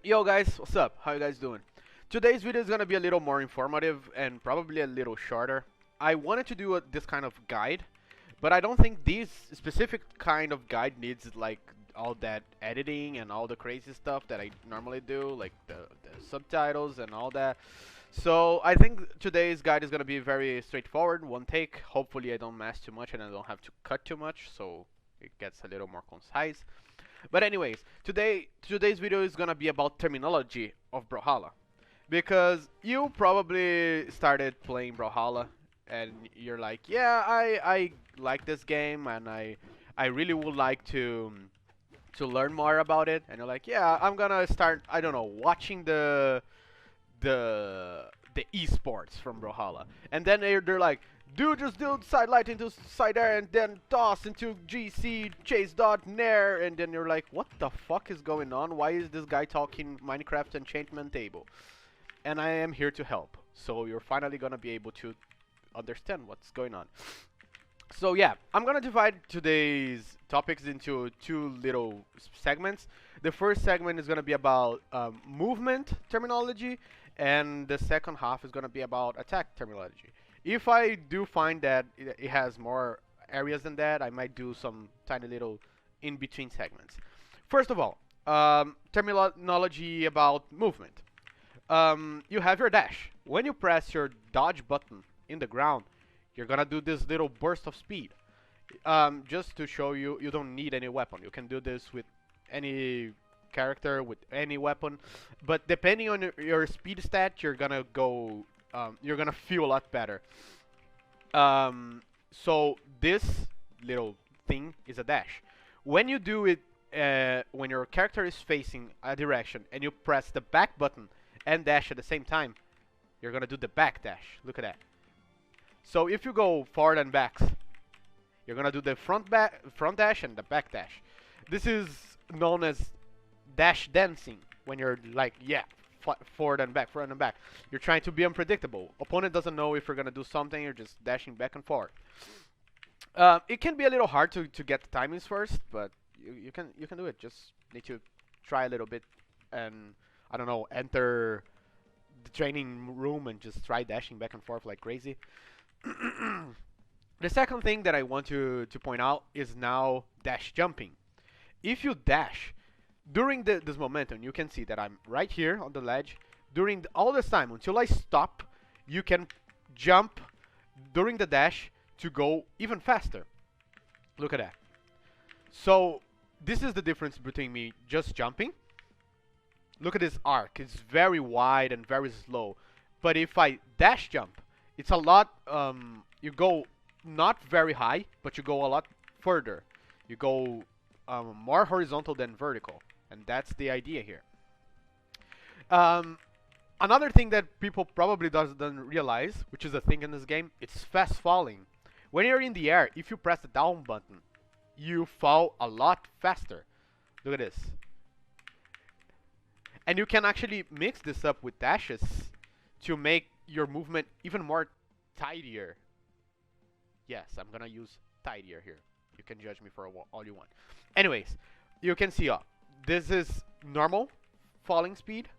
Yo guys, what's up? How you guys doing? Today's video is gonna be a little more informative and probably a little shorter. I wanted to do this kind of guide, but I don't think this specific kind of guide needs like all that editing and all the crazy stuff that I normally do, like the subtitles and all that. So I think today's guide is gonna be very straightforward, one take. Hopefully I don't mess too much and I don't have to cut too much, so it gets a little more concise. But anyways, today's video is gonna be about terminology of Brawlhalla, because you probably started playing Brawlhalla and you're like, yeah, I like this game and I really would like to learn more about it. And you're like, yeah, I'm gonna start, I don't know, watching the esports from Brawlhalla. And then they're like, just do Dlight into Sair and then toss into GC, chase dot Nair, and then you're like, what the fuck is going on? Why is this guy talking Minecraft enchantment table? And I am here to help. So you're finally gonna be able to understand what's going on. So yeah, I'm gonna divide today's topics into two little segments. The first segment is gonna be about movement terminology, and the second half is gonna be about attack terminology. If I do find that it has more areas than that, I might do some tiny little in-between segments. First of all, terminology about movement. You have your dash. When you press your dodge button in the ground, you're gonna do this little burst of speed. Just to show you, you don't need any weapon. You can do this with any character, with any weapon. But depending on your speed stat, you're gonna go. You're gonna feel a lot better. So this little thing is a dash. When you do it, when your character is facing a direction and you press the back button and dash at the same time, you're gonna do the back dash. Look at that. So if you go forward and back, you're gonna do the front dash and the back dash. This is known as dash dancing. When you're like, yeah, forward and back, forward and back. You're trying to be unpredictable. Opponent doesn't know if you're gonna do something. You're just dashing back and forth. It can be a little hard to get the timings first, but you can do it. Just need to try a little bit and I don't know, enter the training room and just try dashing back and forth like crazy. The second thing that I want to point out is now dash jumping. If you dash during this momentum, you can see that I'm right here on the ledge. During all this time, until I stop, you can jump during the dash to go even faster. Look at that. So this is the difference between me just jumping. Look at this arc. It's very wide and very slow. But if I dash jump, it's a lot, you go not very high, but you go a lot further. You go more horizontal than vertical. And that's the idea here. Another thing that people probably don't realize, which is a thing in this game, it's fast falling. When you're in the air, if you press the down button, you fall a lot faster. Look at this. And you can actually mix this up with dashes to make your movement even more tidier. Yes, I'm gonna use tidier here. You can judge me for all you want. Anyways, you can see this is normal falling speed,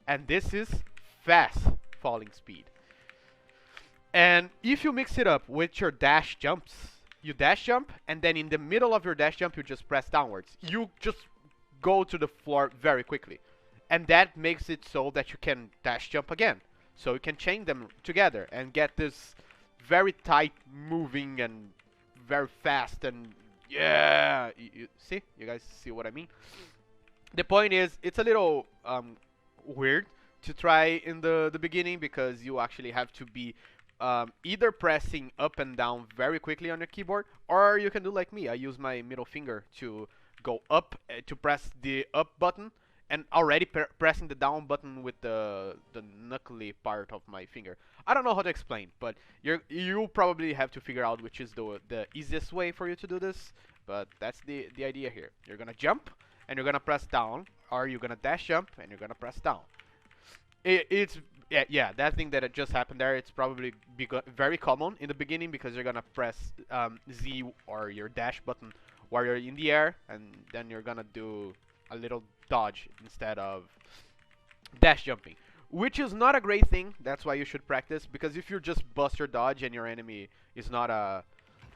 and this is fast falling speed. And if you mix it up with your dash jumps, you dash jump, and then in the middle of your dash jump, you just press downwards. You just go to the floor very quickly. And that makes it so that you can dash jump again. So you can chain them together and get this very tight moving and very fast and yeah. You see? You guys see what I mean? The point is, it's a little weird to try in the beginning because you actually have to be either pressing up and down very quickly on your keyboard, or you can do like me. I use my middle finger to go up to press the up button, and already pressing the down button with the knuckly part of my finger. I don't know how to explain, but you probably have to figure out which is the easiest way for you to do this. But that's the idea here. You're gonna jump and you're gonna press down, or you're gonna dash jump and you're gonna press down. It's yeah, that thing that just happened there. It's probably very common in the beginning because you're gonna press Z or your dash button while you're in the air, and then you're gonna do a little dodge instead of dash jumping, which is not a great thing. That's why you should practice, because if you just bust your dodge and your enemy is not a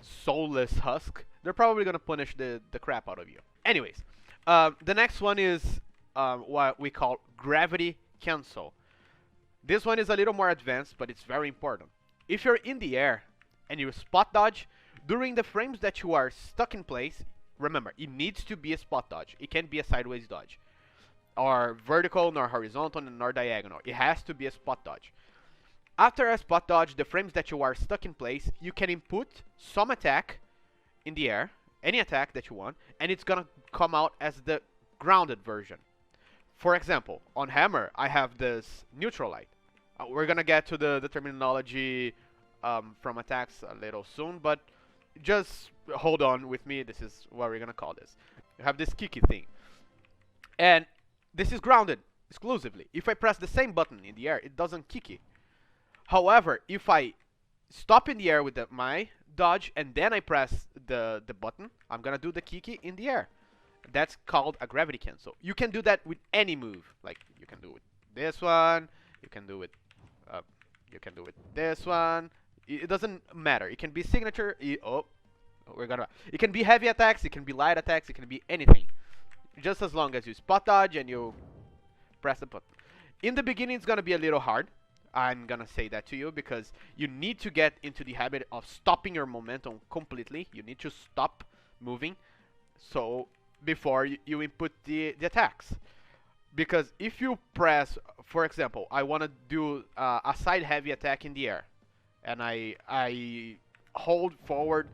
soulless husk, they're probably gonna punish the crap out of you. Anyways, the next one is what we call gravity cancel. This one is a little more advanced, but it's very important. If you're in the air and you spot dodge, during the frames that you are stuck in place, remember, it needs to be a spot dodge. It can't be a sideways dodge, or vertical, nor horizontal, nor diagonal. It has to be a spot dodge. After a spot dodge, the frames that you are stuck in place, you can input some attack in the air, any attack that you want, and it's gonna come out as the grounded version. For example, on hammer, I have this neutral light. We're gonna get to the terminology from attacks a little soon, but just hold on with me. This is what we're gonna call this. You have this kiki thing, and this is grounded exclusively. If I press the same button in the air, it doesn't kiki. However, if I stop in the air with my dodge and then I press the button, I'm gonna do the kiki in the air. That's called a gravity cancel. You can do that with any move. Like, you can do it with this one, you can do it this one. It doesn't matter. It can be signature. It can be heavy attacks, it can be light attacks, it can be anything. Just as long as you spot dodge and you press the button. In the beginning, it's gonna be a little hard. I'm gonna say that to you because you need to get into the habit of stopping your momentum completely. You need to stop moving so before you input the attacks. Because if you press, for example, I want to do a side heavy attack in the air, and I hold forward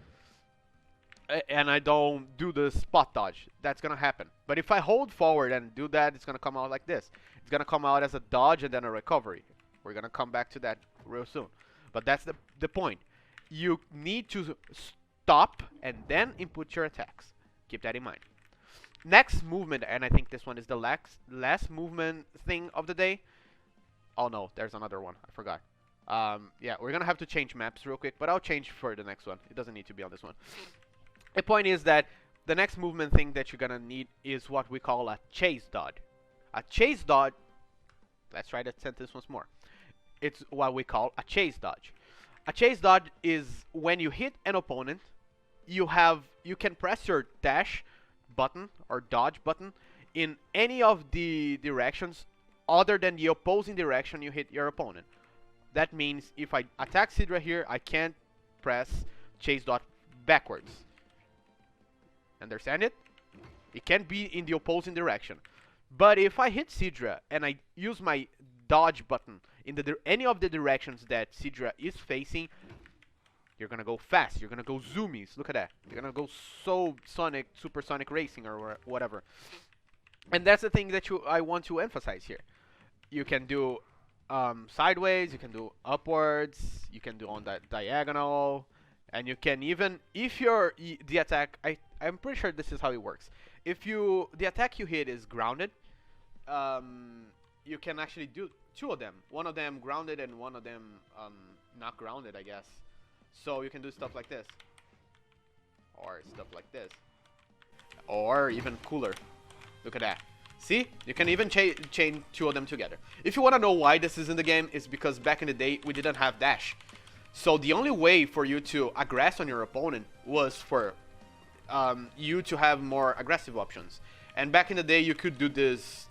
and I don't do the spot dodge, that's gonna happen. But if I hold forward and do that, it's gonna come out like this. It's gonna come out as a dodge and then a recovery. We're gonna come back to that real soon. But that's the point. You need to stop and then input your attacks. Keep that in mind. Next movement, and I think this one is the last movement thing of the day. Oh no, there's another one. I forgot. Yeah, we're gonna have to change maps real quick, but I'll change for the next one. It doesn't need to be on this one. The point is that the next movement thing that you're gonna need is what we call a chase dodge. A chase dodge. Let's try that sentence once more. It's what we call a chase dodge. A chase dodge is when you hit an opponent, you can press your dash button or dodge button in any of the directions other than the opposing direction you hit your opponent. That means if I attack Sidra here, I can't press chase dodge backwards. Understand it? It can't be in the opposing direction. But if I hit Sidra and I use my dodge button in any of the directions that Sidra is facing, you're gonna go fast. You're gonna go zoomies. Look at that. You're gonna go so sonic, supersonic racing or whatever. And that's the thing that I want to emphasize here. You can do sideways. You can do upwards. You can do on that diagonal. And you can even, if the attack, I'm pretty sure this is how it works. If the attack you hit is grounded, you can actually do two of them. One of them grounded and one of them not grounded, I guess. So you can do stuff like this. Or stuff like this. Or even cooler. Look at that. See? You can even chain two of them together. If you want to know why this is in the game, it's because back in the day, we didn't have dash. So the only way for you to aggress on your opponent was for you to have more aggressive options. And back in the day, you could do this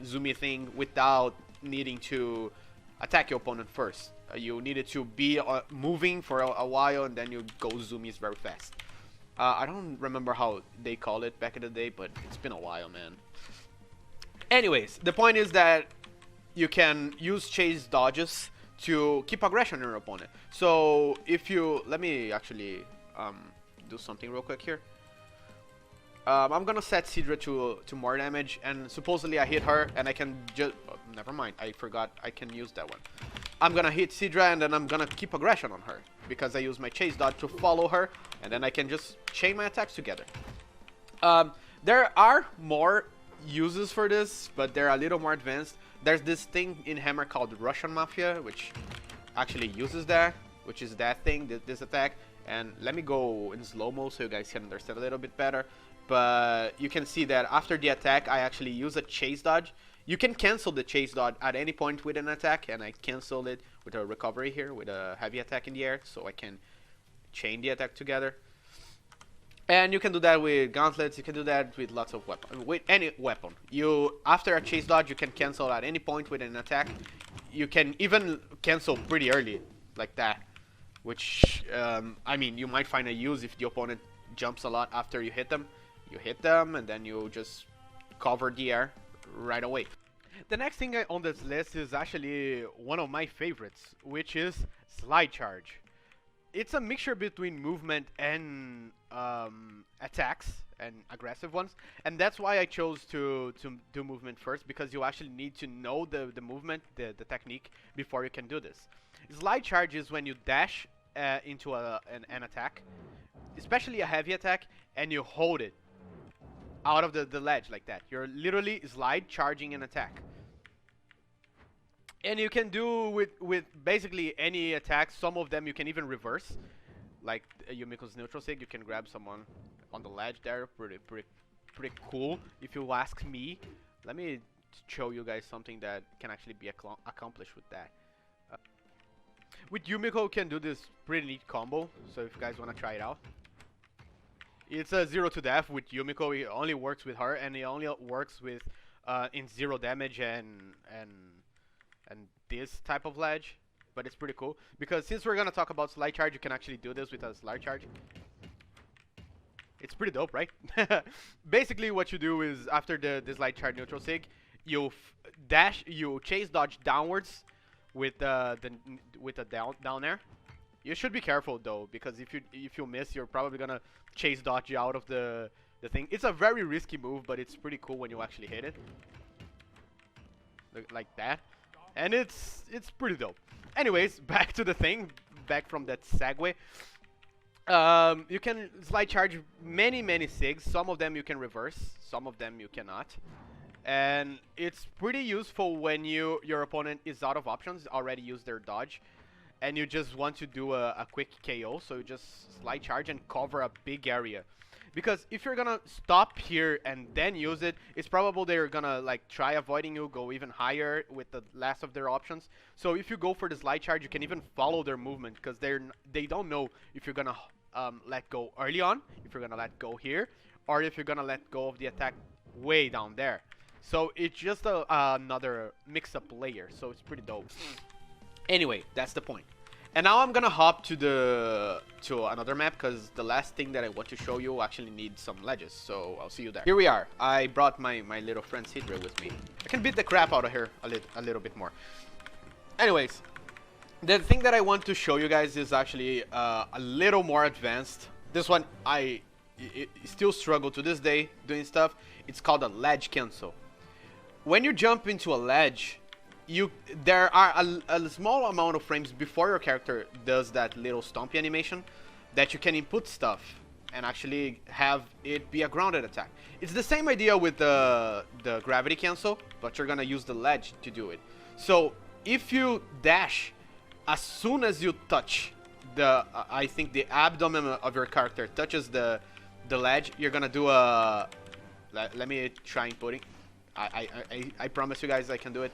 zoomy thing without needing to attack your opponent first. You needed to be moving for a while, and then you go zoomies very fast. I don't remember how they call it back in the day, but it's been a while, man. Anyways, the point is that you can use chase dodges to keep aggression on your opponent. So if you, let me actually do something real quick here. I'm gonna set Sidra to more damage, and supposedly I hit her, and I can just, oh, never mind, I forgot I can use that one. I'm gonna hit Sidra, and then I'm gonna keep aggression on her, because I use my chase dodge to follow her, and then I can just chain my attacks together. There are more uses for this, but they're a little more advanced. There's this thing in Hammer called Russian Mafia, which actually uses that, which is that thing, this attack. And let me go in slow-mo so you guys can understand a little bit better. but you can see that after the attack, I actually use a chase dodge. You can cancel the chase dodge at any point with an attack, and I canceled it with a recovery here with a heavy attack in the air, so I can chain the attack together. And you can do that with gauntlets. You can do that with lots of weapons. With any weapon, after a chase dodge, you can cancel at any point with an attack. You can even cancel pretty early, like that. Which I mean, you might find a use if the opponent jumps a lot after you hit them. You hit them, and then you just cover the air right away. The next thing on this list is actually one of my favorites, which is slide charge. It's a mixture between movement and attacks and aggressive ones, and that's why I chose to do movement first, because you actually need to know the movement, the technique, before you can do this. Slide charge is when you dash into an attack, especially a heavy attack, and you hold it out of the ledge like that. You're literally slide charging an attack. And you can do with basically any attack. Some of them you can even reverse, like Yumiko's neutral sig. You can grab someone on the ledge there. Pretty cool, if you ask me. Let me show you guys something that can actually be accomplished with that. With Yumiko, you can do this pretty neat combo. So if you guys want to try it out, it's a 0 to death with Yumiko. It only works with her, and it only works with in 0 damage and this type of ledge. But it's pretty cool, because since we're gonna talk about slide charge, you can actually do this with a slide charge. It's pretty dope, right? Basically what you do is, after the slide charge neutral sig, you chase dodge downwards with the down air. You should be careful though, because if you miss, you're probably gonna chase dodge out of the thing. It's a very risky move, but it's pretty cool when you actually hit it. Like that. And it's pretty dope. Anyways, back to the thing. Back from that segue. You can slide charge many SIGs. Some of them you can reverse. Some of them you cannot. And it's pretty useful when your opponent is out of options, already used their dodge, and you just want to do a quick KO. So you just slide charge and cover a big area. Because if you're gonna stop here and then use it, it's probable they're gonna like try avoiding you, go even higher with the last of their options. So if you go for the slide charge, you can even follow their movement, because they don't know if you're gonna let go early on, if you're gonna let go here, or if you're gonna let go of the attack way down there. So it's just another mix-up layer. So it's pretty dope. Anyway, that's the point. And now I'm gonna hop to another map, because the last thing that I want to show you actually needs some ledges. So I'll see you there. Here we are. I brought my little friend Sidra with me. I can beat the crap out of her a little bit more. Anyways, the thing that I want to show you guys is actually a little more advanced. This one I still struggle to this day doing stuff. It's called a ledge cancel. When you jump into a ledge, there are a small amount of frames before your character does that little stompy animation that you can input stuff and actually have it be a grounded attack. It's the same idea with the gravity cancel, but you're gonna use the ledge to do it. So if you dash as soon as you touch I think the abdomen of your character touches the ledge, you're gonna do a let me try inputting. I promise you guys I can do it.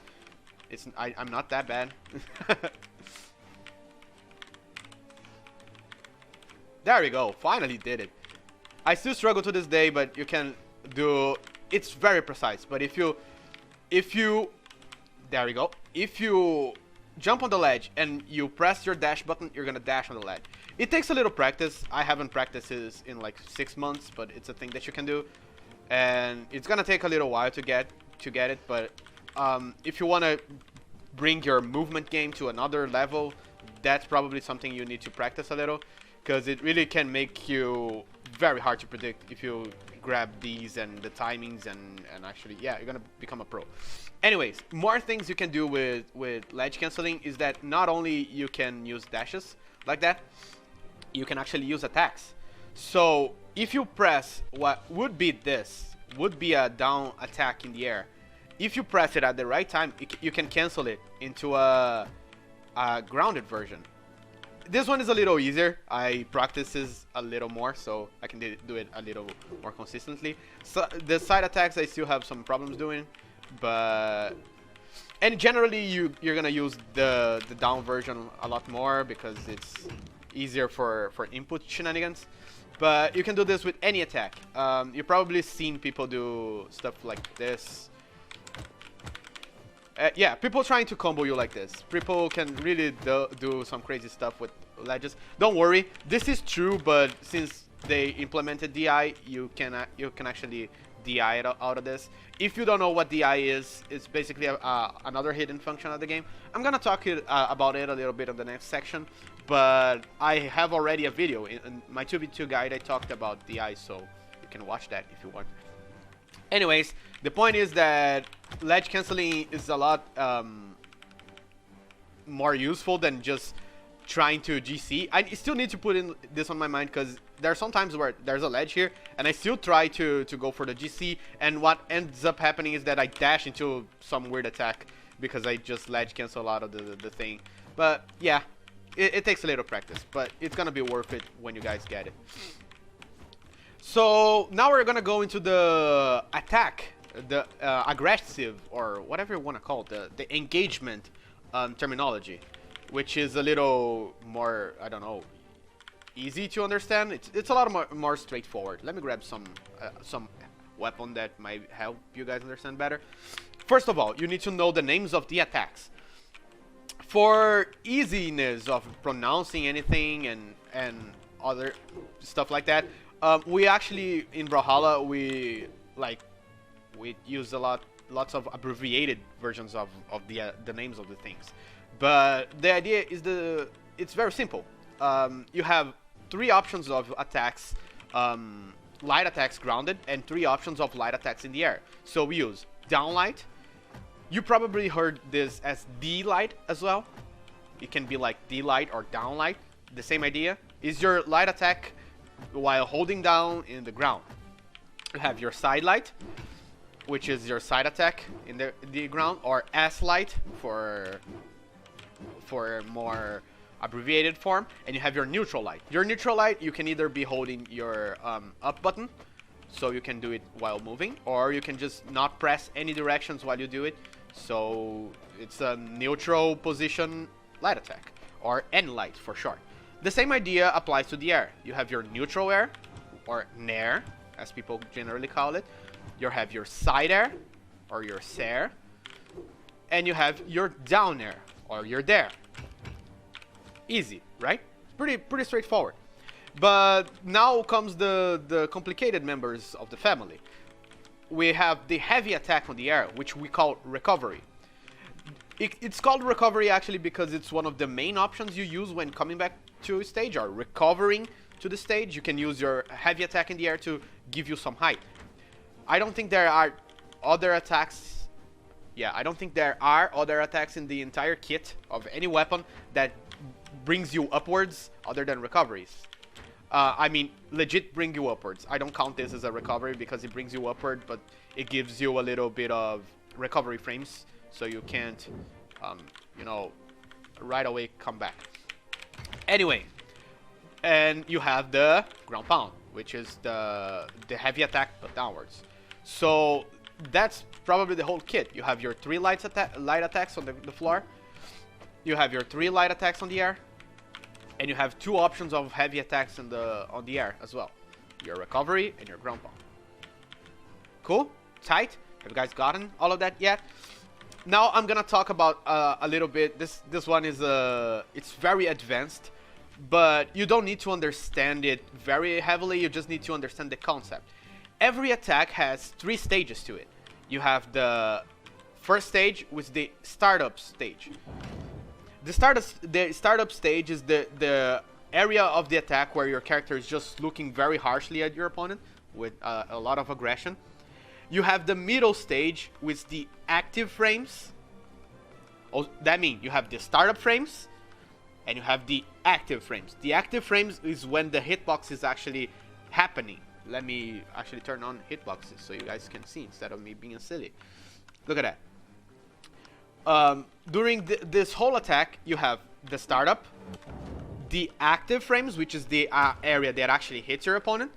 I'm not that bad. There we go. Finally did it. I still struggle to this day, but you can do. It's very precise. But if you, there we go. If you jump on the ledge and you press your dash button, you're gonna dash on the ledge. It takes a little practice. I haven't practiced this in like 6 months, but it's a thing that you can do, and it's gonna take a little while to get it. But if you want to bring your movement game to another level, that's probably something you need to practice a little, because it really can make you very hard to predict if you grab these and the timings and actually, yeah, you're gonna become a pro. Anyways, more things you can do with ledge canceling is that not only you can use dashes like that, you can actually use attacks. So if you press what would be a down attack in the air, if you press it at the right time, you can cancel it into a grounded version. This one is a little easier. I practice this a little more, so I can do it a little more consistently. So the side attacks I still have some problems doing, but and generally you're gonna use the down version a lot more because it's easier for input shenanigans. But you can do this with any attack. You've probably seen people do stuff like this. Yeah, people trying to combo you like this. People can really do some crazy stuff with ledges. Don't worry, this is true, but since they implemented DI, you can actually DI it out of this. If you don't know what DI is, it's basically another hidden function of the game. I'm gonna talk about it a little bit in the next section, but I have already a video in my 2v2 guide. I talked about DI, so you can watch that if you want. Anyways, the point is that ledge canceling is a lot more useful than just trying to GC. I still need to put in this on my mind because there are some times where there's a ledge here and I still try to go for the GC, and what ends up happening is that I dash into some weird attack because I just ledge cancel out of the thing. But yeah, it takes a little practice, but it's gonna be worth it when you guys get it. So now we're gonna go into the attack, the aggressive, or whatever you want to call it, the engagement terminology, which is a little more, I don't know, easy to understand. It's a lot more straightforward. Let me grab some weapon that might help you guys understand better. First of all, you need to know the names of the attacks. For easiness of pronouncing anything and other stuff like that, we actually in Brawlhalla we use lots of abbreviated versions of the names of the things. But the idea is it's very simple. You have 3 options of attacks, light attacks grounded, and 3 options of light attacks in the air. So we use Downlight. You probably heard this as Dlight as well. It can be like Dlight or Downlight. The same idea. Is your light attack while holding down in the ground. You have your side light, which is your side attack in the ground, or S-light for more abbreviated form, and you have your neutral light. Your neutral light, you can either be holding your up button, so you can do it while moving, or you can just not press any directions while you do it, so it's a neutral position light attack, or Nlight for short. The same idea applies to the air. You have your neutral air, or Nair, as people generally call it. You have your side air, or your Sair, and you have your down air, or your Dair. Easy, right? Pretty straightforward. But now comes the complicated members of the family. We have the heavy attack on the air, which we call recovery. It's called recovery actually because it's one of the main options you use when coming back to a stage, or recovering to the stage. You can use your heavy attack in the air to give you some height. I don't think there are other attacks. Yeah, I don't think there are other attacks in the entire kit of any weapon that brings you upwards other than recoveries. I mean, legit bring you upwards. I don't count this as a recovery because it brings you upward, but it gives you a little bit of recovery frames, so you can't, you know, right away come back. Anyway, and you have the GroundPound, which is the heavy attack but downwards. So that's probably the whole kit. You have your 3 light attacks on the floor. You have your 3 light attacks on the air. And you have 2 options of heavy attacks on the air as well. Your recovery and your GroundPound. Cool? Tight? Have you guys gotten all of that yet? Now I'm gonna talk about a little bit. This one is it's very advanced, but you don't need to understand it very heavily. You just need to understand the concept. Every attack has 3 stages to it. You have the first stage, which is the startup stage. The startup stage is the area of the attack where your character is just looking very harshly at your opponent with a lot of aggression. You have the middle stage with the active frames. Oh, that means you have the startup frames and you have the active frames. The active frames is when the hitbox is actually happening. Let me actually turn on hitboxes so you guys can see instead of me being silly. Look at that. During this whole attack, you have the startup, the active frames, which is the area that actually hits your opponent.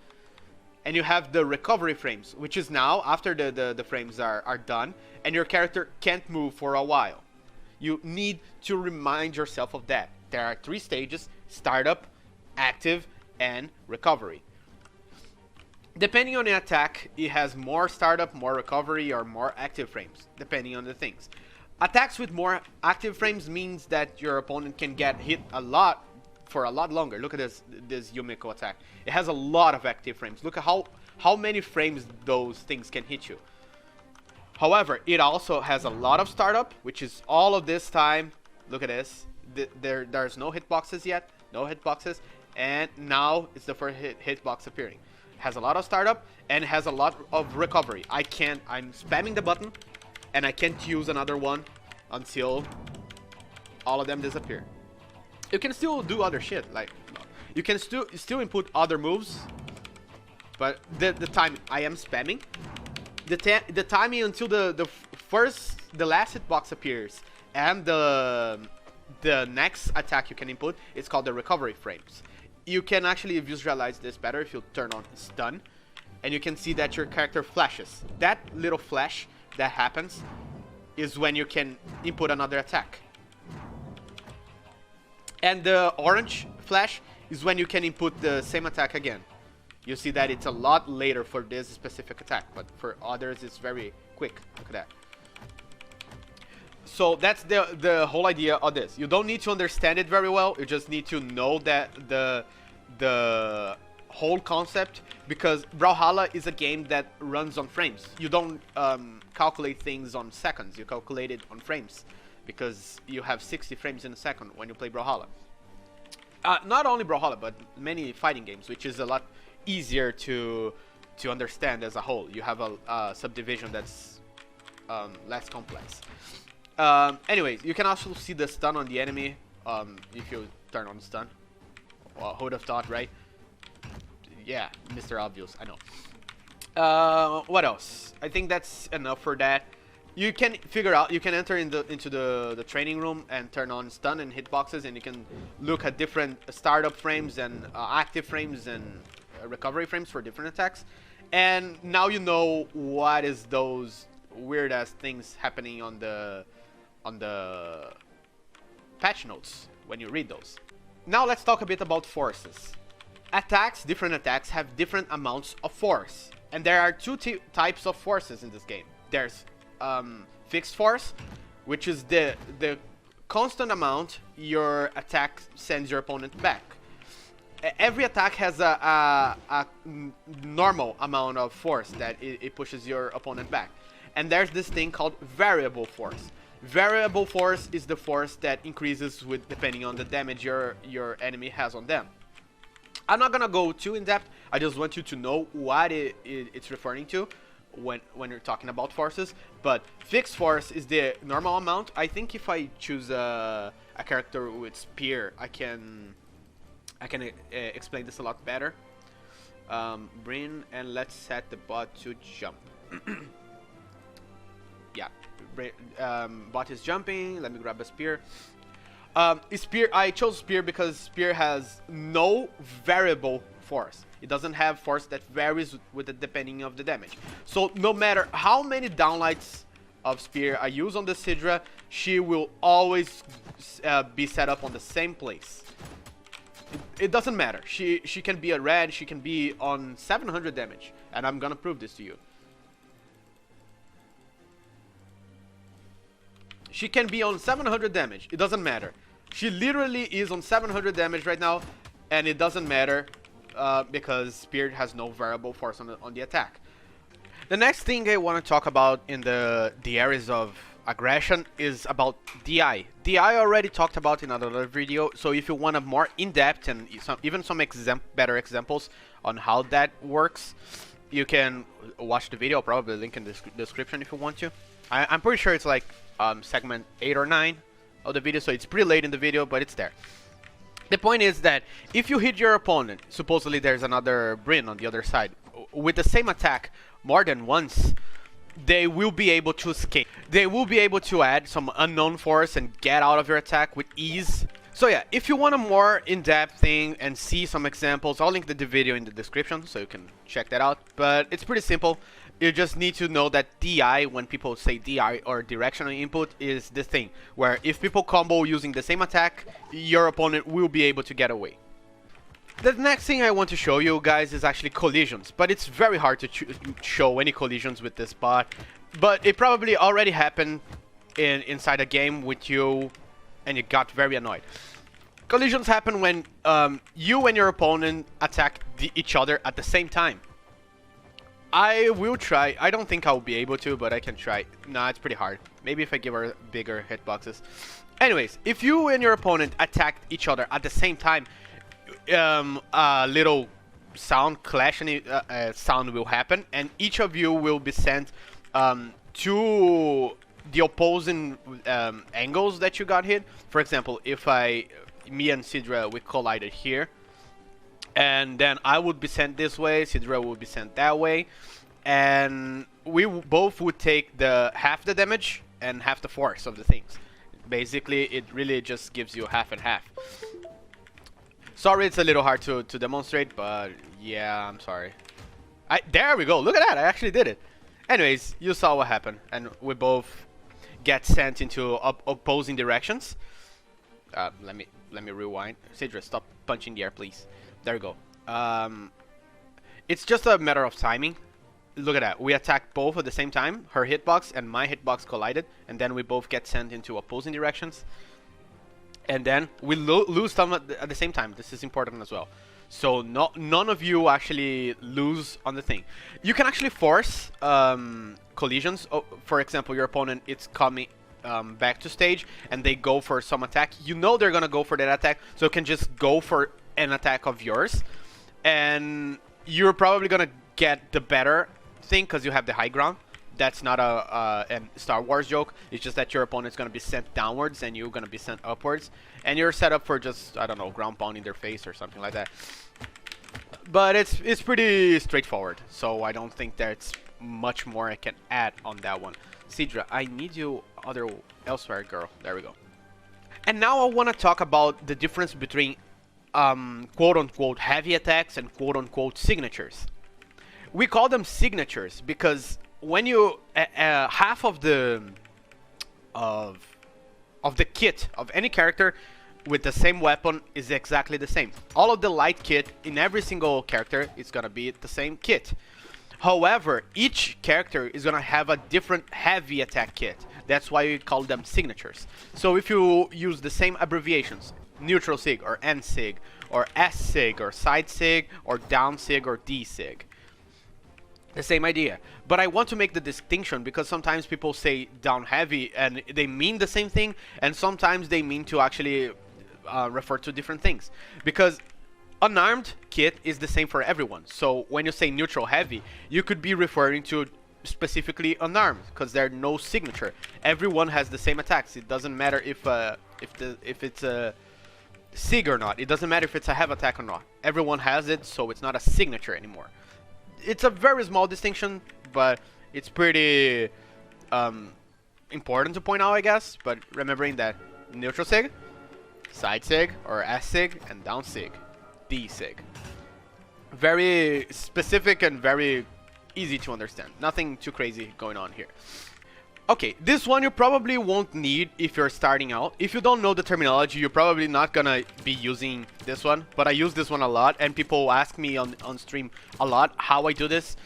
And you have the recovery frames, which is now after the frames are done and your character can't move for a while. You need to remind yourself of that. There are 3 stages: startup, active, and recovery. Depending on the attack, it has more startup, more recovery, or more active frames, depending on the things. Attacks with more active frames means that your opponent can get hit a lot for a lot longer. Look at this Yumiko attack. It has a lot of active frames. Look at how many frames those things can hit you. However, it also has a lot of startup, which is all of this time. Look at this. There's no hitboxes yet. No hitboxes. And now it's the first hitbox appearing. It has a lot of startup and it has a lot of recovery. I'm spamming the button and I can't use another one until all of them disappear. You can still do other shit, like you can still input other moves, but the time I am spamming, the timing until the last hitbox appears and the next attack you can input is called the recovery frames. You can actually visualize this better if you turn on stun, and you can see that your character flashes. That little flash that happens is when you can input another attack. And the orange flash is when you can input the same attack again. You see that it's a lot later for this specific attack, but for others it's very quick. Look at that. So that's the whole idea of this. You don't need to understand it very well. You just need to know that the whole concept, because Brawlhalla is a game that runs on frames. You don't calculate things on seconds. You calculate it on frames, because you have 60 frames in a second when you play Brawlhalla. Not only Brawlhalla, but many fighting games, which is a lot easier to understand as a whole. You have a subdivision that's less complex. Anyways, you can also see the stun on the enemy if you turn on stun. Well, who would have thought, right? Yeah, Mr. Obvious, I know. What else? I think that's enough for that. You can figure out, you can enter into the training room and turn on stun and hitboxes, and you can look at different startup frames and active frames and recovery frames for different attacks. And now you know what is those weird ass things happening on the patch notes when you read those. Now let's talk a bit about forces. Different attacks have different amounts of force, and there are 2 types of forces in this game. There's fixed force, which is the constant amount your attack sends your opponent back. Every attack has a normal amount of force that it pushes your opponent back. And there's this thing called variable force. Variable force is the force that increases with depending on the damage your enemy has on them. I'm not gonna go too in depth. I just want you to know what it's referring to when you're talking about forces. But fixed force is the normal amount. I think if I choose a character with spear, I can explain this a lot better. Bring and let's set the bot to jump. Yeah, bot is jumping. Let me grab a spear. Spear. I chose spear because spear has no variable force. It doesn't have force that varies with the depending of the damage. So no matter how many downlights of spear I use on the Sidra, she will always be set up on the same place. It doesn't matter. She can be a red. She can be on 700 damage, and I'm gonna prove this to you. She can be on 700 damage. It doesn't matter. She literally is on 700 damage right now, and it doesn't matter because Spear has no variable force on the attack. The next thing I want to talk about in the areas of aggression is about DI. DI I already talked about in another video, so if you want a more in-depth and even some better examples on how that works, you can watch the video. I'll probably link in the description if you want to. I'm pretty sure it's like segment 8 or 9 of the video, so it's pretty late in the video, but it's there. The point is that if you hit your opponent, supposedly there's another Bryn on the other side, with the same attack more than once, they will be able to escape. They will be able to add some unknown force and get out of your attack with ease So yeah, if you want a more in-depth thing and see some examples, I'll link the video in the description so you can check that out. But it's pretty simple. You just need to know that DI, when people say DI or directional input, is this thing where if people combo using the same attack, your opponent will be able to get away. The next thing I want to show you guys is actually collisions, but it's very hard to show any collisions with this bot. But it probably already happened inside a game with you and you got very annoyed. Collisions happen when you and your opponent attack each other at the same time. I will try. I don't think I'll be able to, but I can try. Nah, it's pretty hard. Maybe if I give her bigger hitboxes. Anyways, if you and your opponent attack each other at the same time, a little sound clashing sound will happen, and each of you will be sent to the opposing angles that you got hit. For example, if me and Sidra, we collided here, and then I would be sent this way, Sidra would be sent that way, and we both would take half the damage and half the force of the things. Basically, it really just gives you half and half. Sorry, it's a little hard to demonstrate, but yeah, I'm sorry. There we go. Look at that. I actually did it. Anyways, you saw what happened, and we both get sent into opposing directions. Let me rewind. Sidra, stop punching the air, please. There we go. It's just a matter of timing. Look at that. We attacked both at the same time. Her hitbox and my hitbox collided, and then we both get sent into opposing directions. And then we lose some at the same time. This is important as well. So none of you actually lose on the thing. You can actually force collisions. Oh, for example, your opponent is coming back to stage and they go for some attack. You know they're gonna go for that attack, so you can just go for an attack of yours, and you're probably gonna get the better thing because you have the high ground. That's not a Star Wars joke. It's just that your opponent's gonna be sent downwards and you're gonna be sent upwards, and you're set up for just, I don't know, ground pound in their face or something like that. But it's pretty straightforward, so I don't think there's much more I can add on that one. Sidra, I need you elsewhere, girl. There we go. And now I want to talk about the difference between quote-unquote heavy attacks and quote-unquote signatures. We call them signatures because when you half of the kit of any character with the same weapon is exactly the same. All of the light kit in every single character is gonna be the same kit. However, each character is gonna have a different heavy attack kit. That's why we call them signatures. So if you use the same abbreviations, neutral sig or N sig or S sig or side sig or down sig or D sig, the same idea. But I want to make the distinction because sometimes people say down heavy and they mean the same thing, and sometimes they mean to actually refer to different things. Because unarmed kit is the same for everyone. So when you say neutral heavy, you could be referring to specifically unarmed because there's no signature. Everyone has the same attacks. It doesn't matter if it's a sig or not. It doesn't matter if it's a heavy attack or not. Everyone has it, so it's not a signature anymore. It's a very small distinction, but it's pretty important to point out, I guess. But remembering that neutral sig, side sig or S sig, and down sig, D sig. Very specific and very easy to understand. Nothing too crazy going on here. Okay, this one you probably won't need if you're starting out. If you don't know the terminology, you're probably not gonna be using this one. But I use this one a lot, and people ask me on stream a lot how I do this.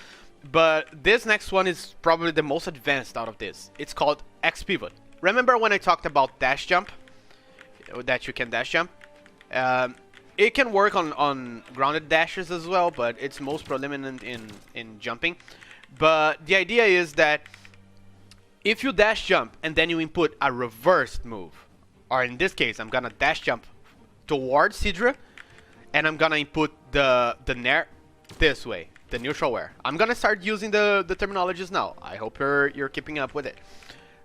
But this next one is probably the most advanced out of this. It's called X pivot. Remember when I talked about dash jump? That you can dash jump? It can work on grounded dashes as well, but it's most predominant in jumping. But the idea is that if you dash jump and then you input a reversed move, or in this case, I'm gonna dash jump towards Sidra, and I'm gonna input the Nair this way, the neutral wear. I'm gonna start using the terminologies now. I hope you're keeping up with it.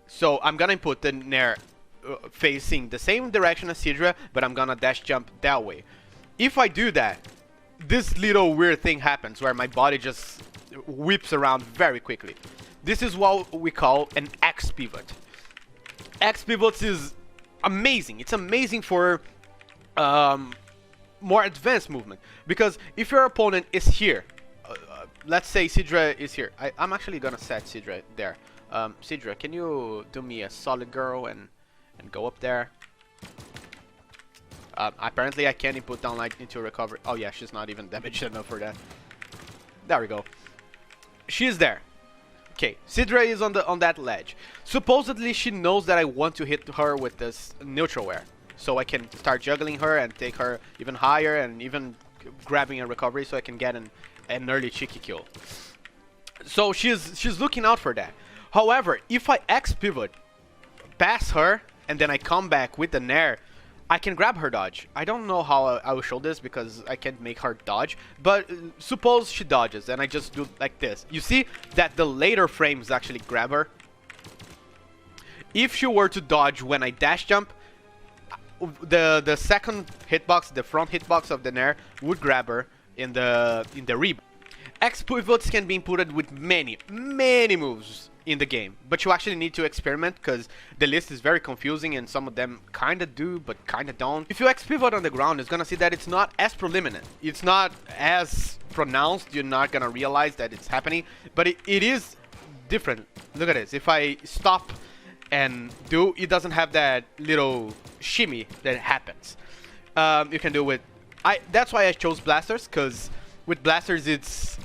So I'm gonna input the Nair facing the same direction as Sidra, but I'm gonna dash jump that way. If I do that, this little weird thing happens where my body just whips around very quickly. This is what we call an X pivot. X pivots is amazing. It's amazing for more advanced movement. Because if your opponent is here, let's say Sidra is here. I'm actually gonna set Sidra there. Sidra, can you do me a solid girl and go up there? Apparently I can't input Nlight into recovery. Oh yeah, she's not even damaged enough for that. There we go. She's there. Okay, Sidra is on that ledge. Supposedly she knows that I want to hit her with this neutral wear, so I can start juggling her and take her even higher, and even grabbing a recovery so I can get an early cheeky kill. So she's looking out for that. However, if I X pivot past her and then I come back with the Nair, I can grab her dodge. I don't know how I will show this because I can't make her dodge, but suppose she dodges and I just do like this. You see that the later frames actually grab her. If she were to dodge when I dash jump, the second hitbox, the front hitbox of the Nair would grab her in the rebound. X pivots can be inputted with many moves in the game, but you actually need to experiment because the list is very confusing and some of them kinda do but kinda don't. If you X pivot on the ground, it's gonna see that it's not as prominent, it's not as pronounced, you're not gonna realize that it's happening, but it is different. Look at this. If I stop and do, it doesn't have that little shimmy that happens. You can do with that's why I chose blasters, because with blasters it's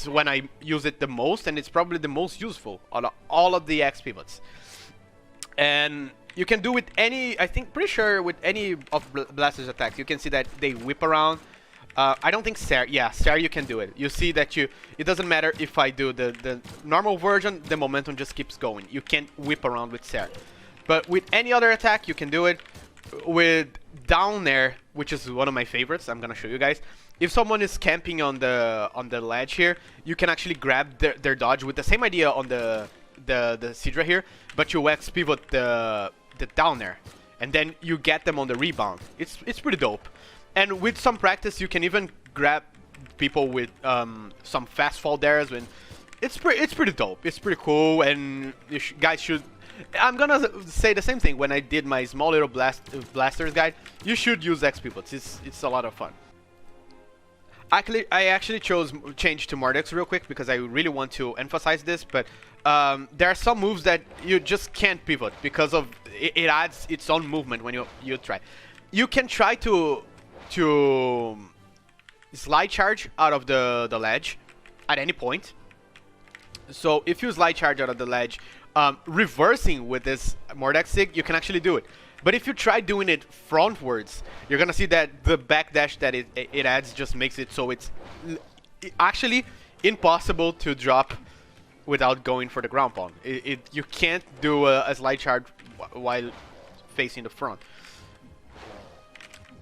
when I use it the most, and it's probably the most useful on all of the X pivots. And you can do with any, I think, pretty sure with any of blasters attacks, you can see that they whip around. I don't think Sair, yeah, Sair you can do it. You see that it doesn't matter if I do the normal version, the momentum just keeps going. You can't whip around with Sair. But with any other attack, you can do it. With down there, which is one of my favorites, I'm gonna show you guys. If someone is camping on the ledge here, you can actually grab their dodge with the same idea on the Sidra here, but you X pivot the down there, and then you get them on the rebound. It's pretty dope. And with some practice, you can even grab people with some fast fall dares. When it's pretty dope. It's pretty cool, and you guys should. I'm gonna say the same thing when I did my small little blasters guide. You should use X pivots. It's a lot of fun. I actually change to Marduk's real quick because I really want to emphasize this, but there are some moves that you just can't pivot because of it adds its own movement when you try. You can try to slide charge out of the ledge at any point. So if you slide charge out of the ledge, reversing with this Marduk sig, you can actually do it. But if you try doing it frontwards, you're gonna see that the backdash that it adds just makes it so it's actually impossible to drop without going for the ground pound. You can't do a slide charge while facing the front.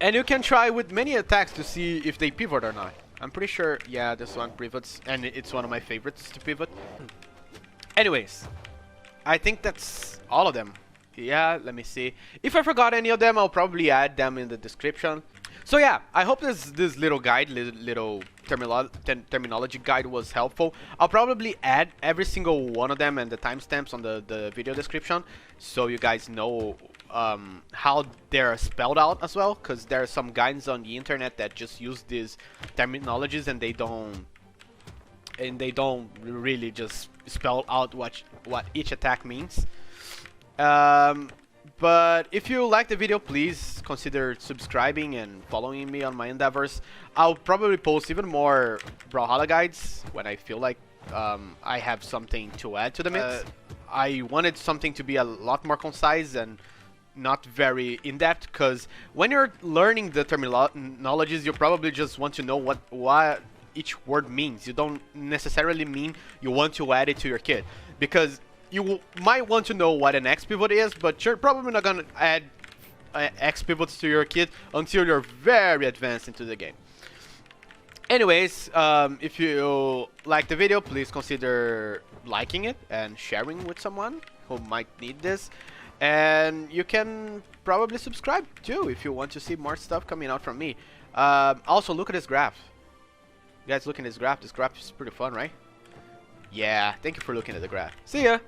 And you can try with many attacks to see if they pivot or not. I'm pretty sure, yeah, this one pivots, and it's one of my favorites to pivot. Anyways, I think that's all of them. Yeah, let me see. If I forgot any of them, I'll probably add them in the description. So yeah, I hope this little guide, little terminology guide was helpful. I'll probably add every single one of them and the timestamps on the video description, so you guys know how they're spelled out as well, because there are some guides on the internet that just use these terminologies and they don't really just spell out what each attack means. But if you like the video, please consider subscribing and following me on my endeavors. I'll probably post even more Brawlhalla guides when I feel like I have something to add to the mix. I wanted something to be a lot more concise and not very in-depth, because when you're learning the terminologies, you probably just want to know what each word means. You don't necessarily mean you want to add it to your kid, because you might want to know what an X pivot is, but you're probably not gonna add X pivots to your kid until you're very advanced into the game. Anyways, if you like the video, please consider liking it and sharing with someone who might need this. And you can probably subscribe too if you want to see more stuff coming out from me. Also, look at this graph. You guys, look at this graph. This graph is pretty fun, right? Yeah, thank you for looking at the graph. See ya!